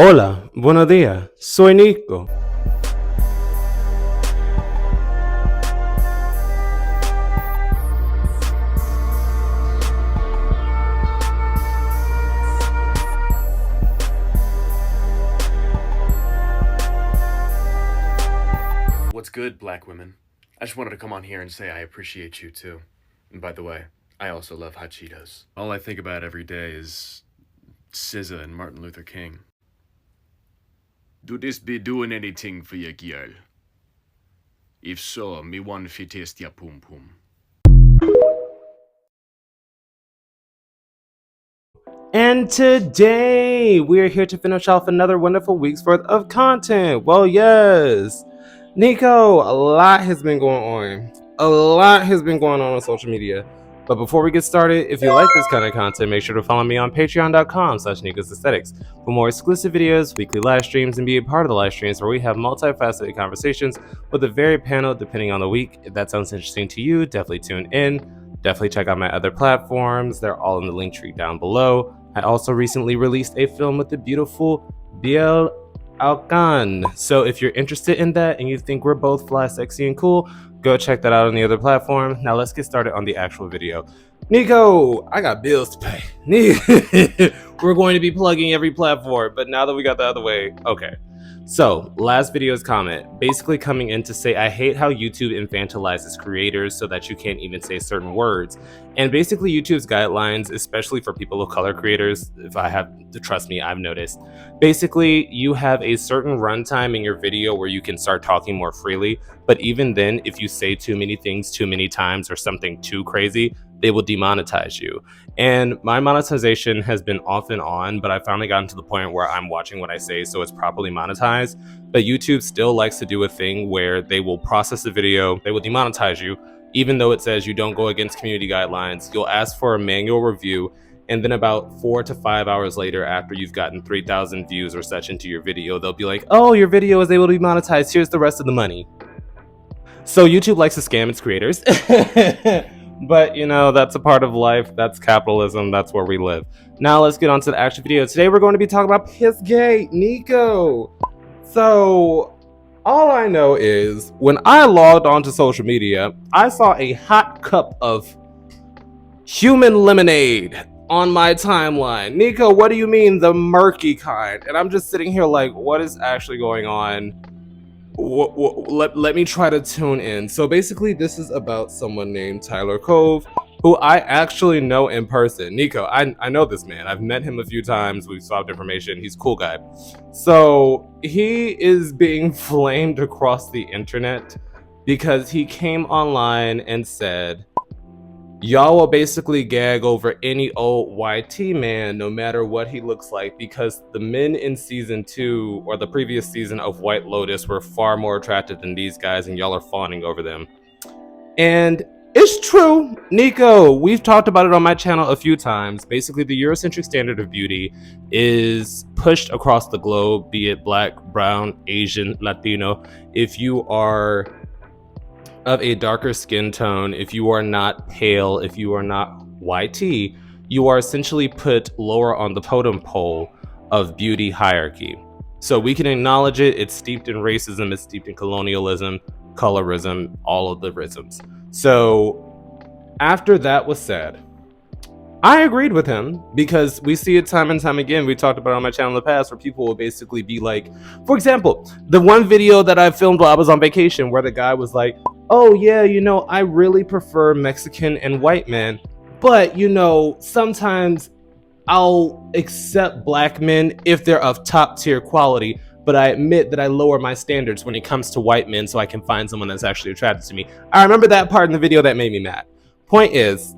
Hola, buenos días, soy Nico. What's good, black women? I just wanted to come on here and say I appreciate you too. And by the way, I also love hot Cheetos. All I think about every day is SZA and Martin Luther King. Do this be doing anything for your girl? If so, me want fi taste your pum pum. And today we are here to finish off another wonderful week's worth of content. Well, yes, Nico, a lot has been going on. A lot has been going on social media. But before we get started, if you like this kind of content, make sure to follow me on patreon.com/Nicosaesthetics for more exclusive videos, weekly live streams, and be a part of the live streams where we have multifaceted conversations with a varied panel depending on the week. If that sounds interesting to you, definitely tune in. Definitely check out my other platforms. They're all in the link tree down below. I also recently released a film with the beautiful Biel Alcan. So if you're interested in that and you think we're both fly, sexy, and cool, go check that out on the other platform. Now let's get started on the actual video. Nico, I got bills to pay. We're going to be plugging every platform, but now that we got the other way, okay. So, last video's comment, basically coming in to say, I hate how YouTube infantilizes creators so that you can't even say certain words. And basically YouTube's guidelines, especially for people of color creators, if I have to trust me, I've noticed, basically you have a certain runtime in your video where you can start talking more freely. But even then, if you say too many things too many times or something too crazy, they will demonetize you. And my monetization has been off and on, but I finally gotten to the point where I'm watching what I say so it's properly monetized. But YouTube still likes to do a thing where they will process the video, they will demonetize you, even though it says you don't go against community guidelines. You'll ask for a manual review, and then about 4 to 5 hours later, after you've gotten 3,000 views or such into your video, they'll be like, oh, your video is able to be monetized, here's the rest of the money. So YouTube likes to scam its creators. But you know, that's a part of life. That's capitalism. That's where we live. Now let's get on to the actual video. Today we're going to be talking about Pissgate, Nico. So all I know is when I logged onto social media, I saw a hot cup of human lemonade on my timeline. Nico, what do you mean the murky kind? And I'm just sitting here like, what is actually going on? Let me try to tune in. So basically this is about someone named Tyler Cove, who I actually know in person. Nico, I know this man. I've met him a few times. We've swapped information. He's a cool guy. So he is being flamed across the internet because he came online and said, y'all will basically gag over any old YT man no matter what he looks like, because the men in season 2 or the previous season of White Lotus were far more attractive than these guys, and y'all are fawning over them. And it's true, Nico. We've talked about it on my channel a few times. Basically, the Eurocentric standard of beauty is pushed across the globe, be it black, brown, Asian, Latino. If you are of a darker skin tone, if you are not pale, if you are not YT, you are essentially put lower on the totem pole of beauty hierarchy. So we can acknowledge it. It's steeped in racism, it's steeped in colonialism, colorism, all of the isms. So after that was said, I agreed with him, because we see it time and time again. We talked about it on my channel in the past, where people will basically be like, for example, the one video that I filmed while I was on vacation where the guy was like, oh yeah, you know, I really prefer Mexican and white men, but you know, sometimes I'll accept black men if they're of top tier quality, but I admit that I lower my standards when it comes to white men so I can find someone that's actually attracted to me. I remember that part in the video that made me mad. Point is,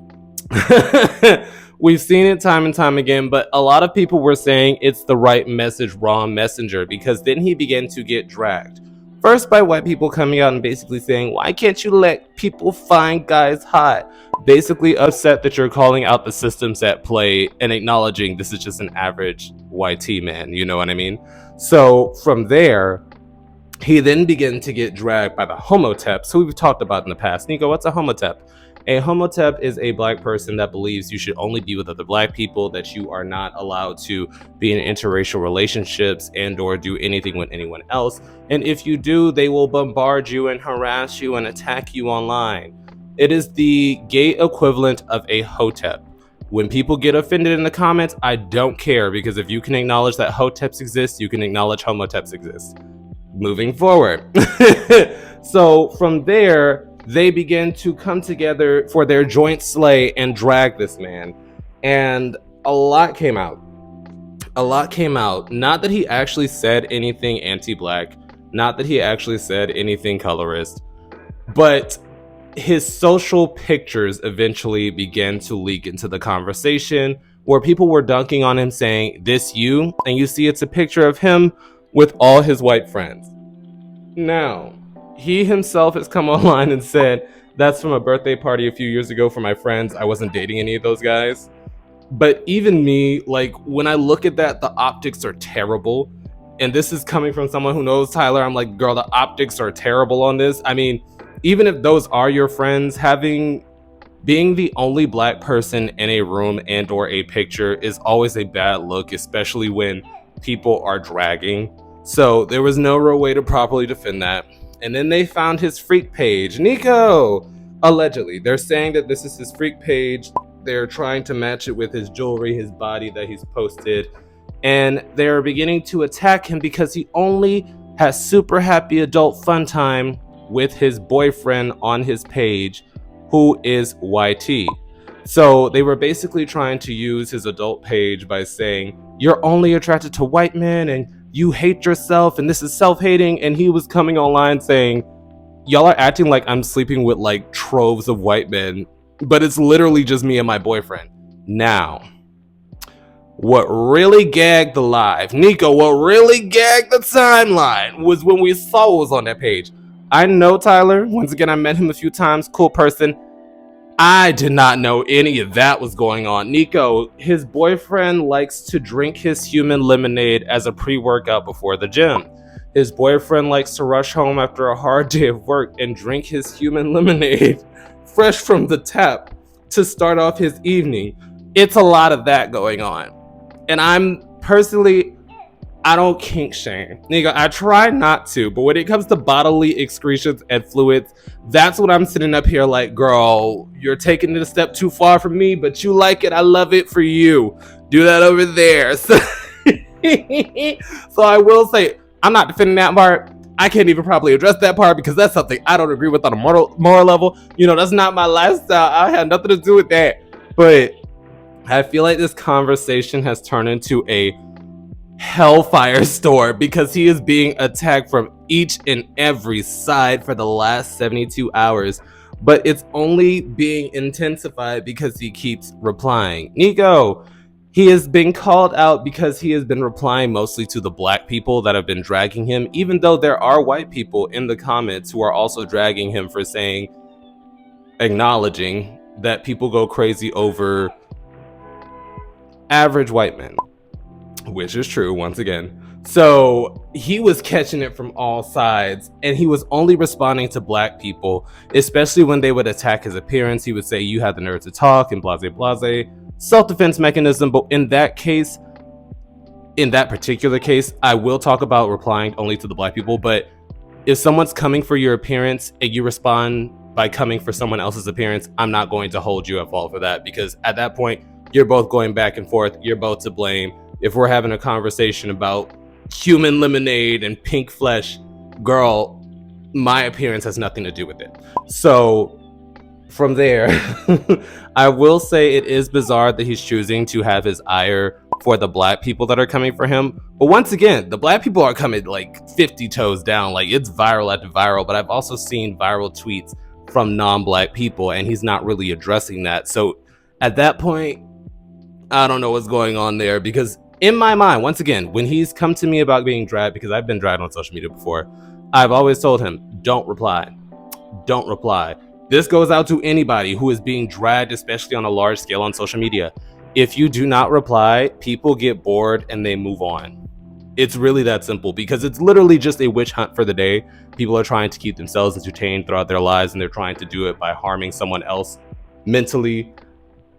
we've seen it time and time again, but a lot of people were saying it's the right message, wrong messenger, because then he began to get dragged. First by white people coming out and basically saying, why can't you let people find guys hot? Basically upset that you're calling out the systems at play and acknowledging this is just an average YT man, you know what I mean? So from there, he then began to get dragged by the homoteps, who we've talked about in the past. Nico, what's a homotep? A homotep is a black person that believes you should only be with other black people, that you are not allowed to be in interracial relationships and or do anything with anyone else. And if you do, they will bombard you and harass you and attack you online. It is the gay equivalent of a hotep. When people get offended in the comments, I don't care, because if you can acknowledge that hoteps exist, you can acknowledge homoteps exist. Moving forward. So from there, they begin to come together for their joint slay and drag this man. And a lot came out. A lot came out. Not that he actually said anything anti-black, not that he actually said anything colorist, but his social pictures eventually began to leak into the conversation, where people were dunking on him saying, "This you?" And you see it's a picture of him with all his white friends. Now, he himself has come online and said, "That's from a birthday party a few years ago for my friends. I wasn't dating any of those guys." But even me, like, when I look at that, the optics are terrible. And this is coming from someone who knows Tyler. I'm like, girl, the optics are terrible on this. I mean, even if those are your friends, being the only black person in a room and or a picture is always a bad look, especially when people are dragging. So there was no real way to properly defend that. And then they found his freak page. Nico! Allegedly. They're saying that this is his freak page. They're trying to match it with his jewelry, his body that he's posted. And they're beginning to attack him because he only has super happy adult fun time with his boyfriend on his page, who is YT. So they were basically trying to use his adult page by saying, "You're only attracted to white men and you hate yourself and this is self-hating." And he was coming online saying, "Y'all are acting like I'm sleeping with like troves of white men, but it's literally just me and my boyfriend." Now, what really gagged the live, Nico, what really gagged the timeline was when we saw what was on that page. I know Tyler. Once again, I met him a few times. Cool person. I did not know any of that was going on. Nico, his boyfriend likes to drink his human lemonade as a pre-workout before the gym. His boyfriend likes to rush home after a hard day of work and drink his human lemonade fresh from the tap to start off his evening. It's a lot of that going on. And I'm personally, I don't kink shame. Nigga, I try not to, but when it comes to bodily excretions and fluids, that's what I'm sitting up here like, girl, you're taking it a step too far from me, but you like it. I love it for you. Do that over there. So, so I will say, I'm not defending that part. I can't even probably address that part because that's something I don't agree with on a moral level. You know, that's not my lifestyle. I had nothing to do with that. But I feel like this conversation has turned into a hellfire store because he is being attacked from each and every side for the last 72 hours, but it's only being intensified because he keeps replying. Nico, he has been called out because he has been replying mostly to the black people that have been dragging him, even though there are white people in the comments who are also dragging him for saying, acknowledging that people go crazy over average white men, which is true once again. So he was catching it from all sides, and he was only responding to black people, especially when they would attack his appearance. He would say, "You have the nerve to talk," and blase blase, self-defense mechanism. But in that case, in that particular case, I will talk about replying only to the black people. But if someone's coming for your appearance and you respond by coming for someone else's appearance, I'm not going to hold you at fault for that, because at that point, you're both going back and forth. You're both to blame. If we're having a conversation about human lemonade and pink flesh, girl, my appearance has nothing to do with it. So from there, I will say it is bizarre that he's choosing to have his ire for the black people that are coming for him. But once again, the black people are coming like 50 toes down. Like, it's viral after viral, but I've also seen viral tweets from non-black people, and he's not really addressing that. So at that point, I don't know what's going on there, because in my mind, once again, when he's come to me about being dragged, because I've been dragged on social media before, I've always told him, don't reply. Don't reply. This goes out to anybody who is being dragged, especially on a large scale on social media. If you do not reply, people get bored and they move on. It's really that simple, because it's literally just a witch hunt for the day. People are trying to keep themselves entertained throughout their lives, and they're trying to do it by harming someone else mentally,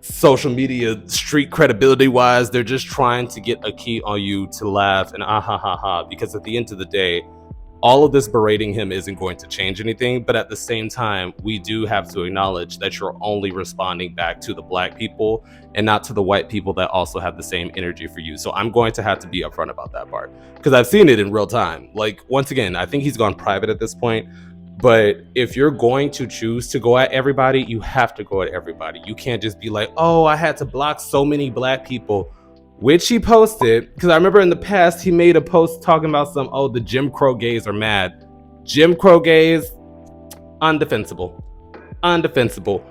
social media, street credibility wise. They're just trying to get a key on you to laugh and ah ha ha ha. Because at the end of the day, all of this berating him isn't going to change anything. But at the same time, we do have to acknowledge that you're only responding back to the black people and not to the white people that also have the same energy for you. So I'm going to have to be upfront about that part because I've seen it in real time. Like, once again, I think he's gone private at this point. But if you're going to choose to go at everybody, you have to go at everybody. You can't just be like, oh, I had to block so many black people, which he posted. Because I remember in the past, he made a post talking about oh, the Jim Crow gays are mad. Jim Crow gays, undefensible. Undefensible.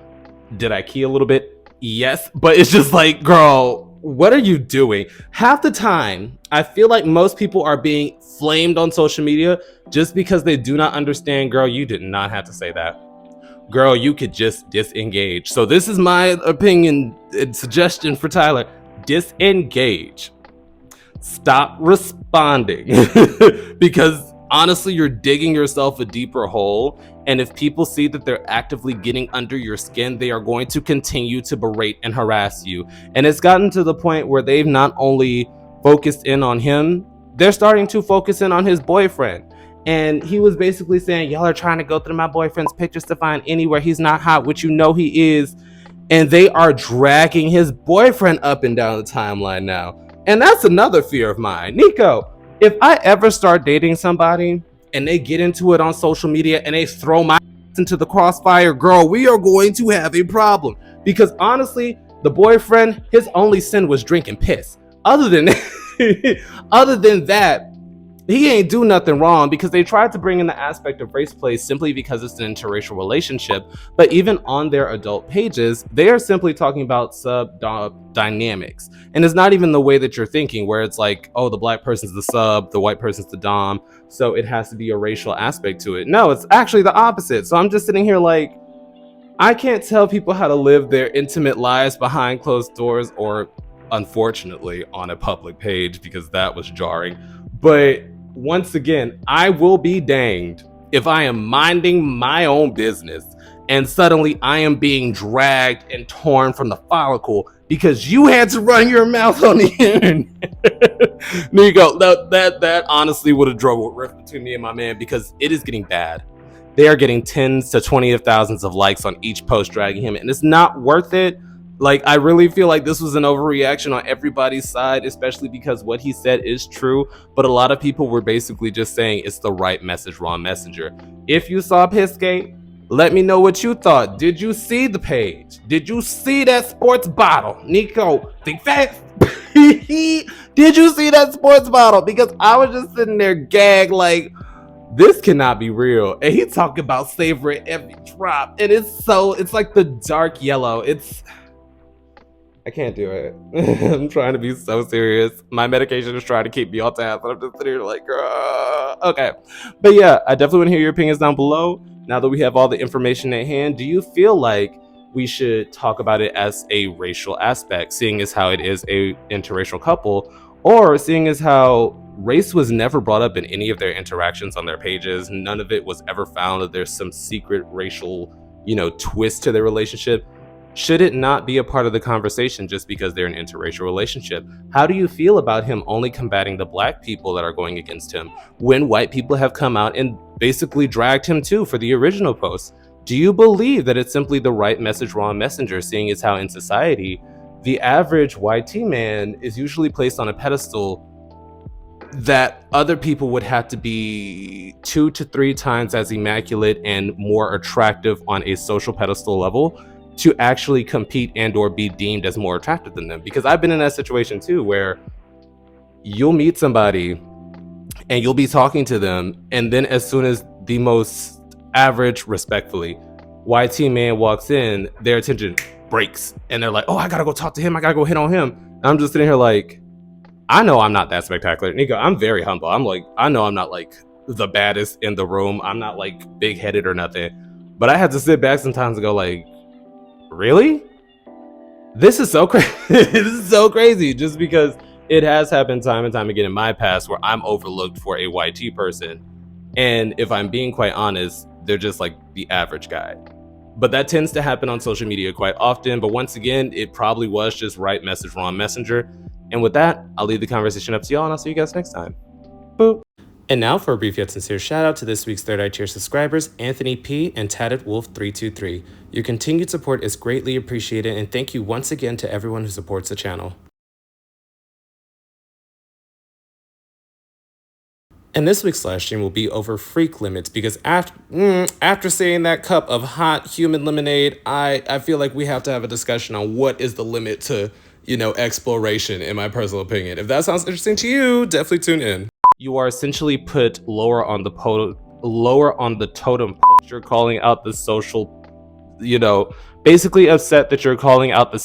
Did I key a little bit? Yes. But it's just like, girl, what are you doing? Half the time, I feel like most people are being flamed on social media just because they do not understand, girl, you did not have to say that. Girl, you could just disengage. So this is my opinion and suggestion for Tyler. Disengage. Stop responding. Because honestly, you're digging yourself a deeper hole. And if people see that they're actively getting under your skin, they are going to continue to berate and harass you. And it's gotten to the point where they've not only focused in on him, they're starting to focus in on his boyfriend. And he was basically saying, y'all are trying to go through my boyfriend's pictures to find anywhere he's not hot, which you know he is. And they are dragging his boyfriend up and down the timeline now. And that's another fear of mine. Nico, if I ever start dating somebody and they get into it on social media and they throw my into the crossfire, girl, we are going to have a problem. Because honestly, the boyfriend, his only sin was drinking piss. Other than that, he ain't do nothing wrong, because they tried to bring in the aspect of race play simply because it's an interracial relationship. But even on their adult pages, they are simply talking about sub dynamics. And it's not even the way that you're thinking, where it's like, oh, the black person's the sub, the white person's the dom, so it has to be a racial aspect to it. No, it's actually the opposite. So I'm just sitting here like, I can't tell people how to live their intimate lives behind closed doors, or unfortunately on a public page, because that was jarring. But once again, I will be danged if I am minding my own business and suddenly I am being dragged and torn from the follicle because you had to run your mouth on the internet. Nico, that honestly would have drove a rift between me and my man, because it is getting bad. They are getting tens to 20 of thousands of likes on each post dragging him, and it's not worth it. Like, I really feel like this was an overreaction on everybody's side, especially because what he said is true, but a lot of people were basically just saying it's the right message, wrong messenger. If you saw Pissgate, let me know what you thought. Did you see the page? Did you see that sports bottle? Nico, think fast. Did you see that sports bottle? Because I was just sitting there gagged like, this cannot be real. And he talking about savoring every drop. And it's like the dark yellow. I can't do it. I'm trying to be so serious. My medication is trying to keep me on task, and I'm just sitting here like, okay. But yeah, I definitely want to hear your opinions down below. Now that we have all the information at hand, do you feel like we should talk about it as a racial aspect, seeing as how it is a interracial couple, or seeing as how race was never brought up in any of their interactions on their pages? None of it was ever found that there's some secret racial, twist to their relationship. Should it not be a part of the conversation just because they're an interracial relationship? How do you feel about him only combating the black people that are going against him when white people have come out and basically dragged him too for the original post? Do you believe that it's simply the right message, wrong messenger, seeing as how in society, the average YT man is usually placed on a pedestal that other people would have to be 2 to 3 times as immaculate and more attractive on a social pedestal level to actually compete and or be deemed as more attractive than them? Because I've been in that situation too, where you'll meet somebody and you'll be talking to them, and then as soon as the most average, respectfully, YT man walks in, their attention breaks and they're like, oh, I gotta go talk to him, I gotta go hit on him. And I'm just sitting here like, I know I'm not that spectacular. Nico, I'm very humble. I'm like, I know I'm not like the baddest in the room. I'm not like big headed or nothing. But I had to sit back sometimes and go like, really? This is so crazy. This is so crazy, just because it has happened time and time again in my past where I'm overlooked for a YT person. And if I'm being quite honest, they're just like the average guy. But that tends to happen on social media quite often. But once again, it probably was just right message, wrong messenger. And with that, I'll leave the conversation up to y'all, and I'll see you guys next time. Boop. And now for a brief yet sincere shout out to this week's Third Eye Tier subscribers, Anthony P. and Tatted Wolf 323. Your continued support is greatly appreciated, and thank you once again to everyone who supports the channel. And this week's live stream will be over freak limits because after seeing that cup of hot human lemonade, I feel like we have to have a discussion on what is the limit to, exploration, in my personal opinion. If that sounds interesting to you, definitely tune in. You are essentially put lower on the totem pole. You're calling out the social, basically upset that you're calling out the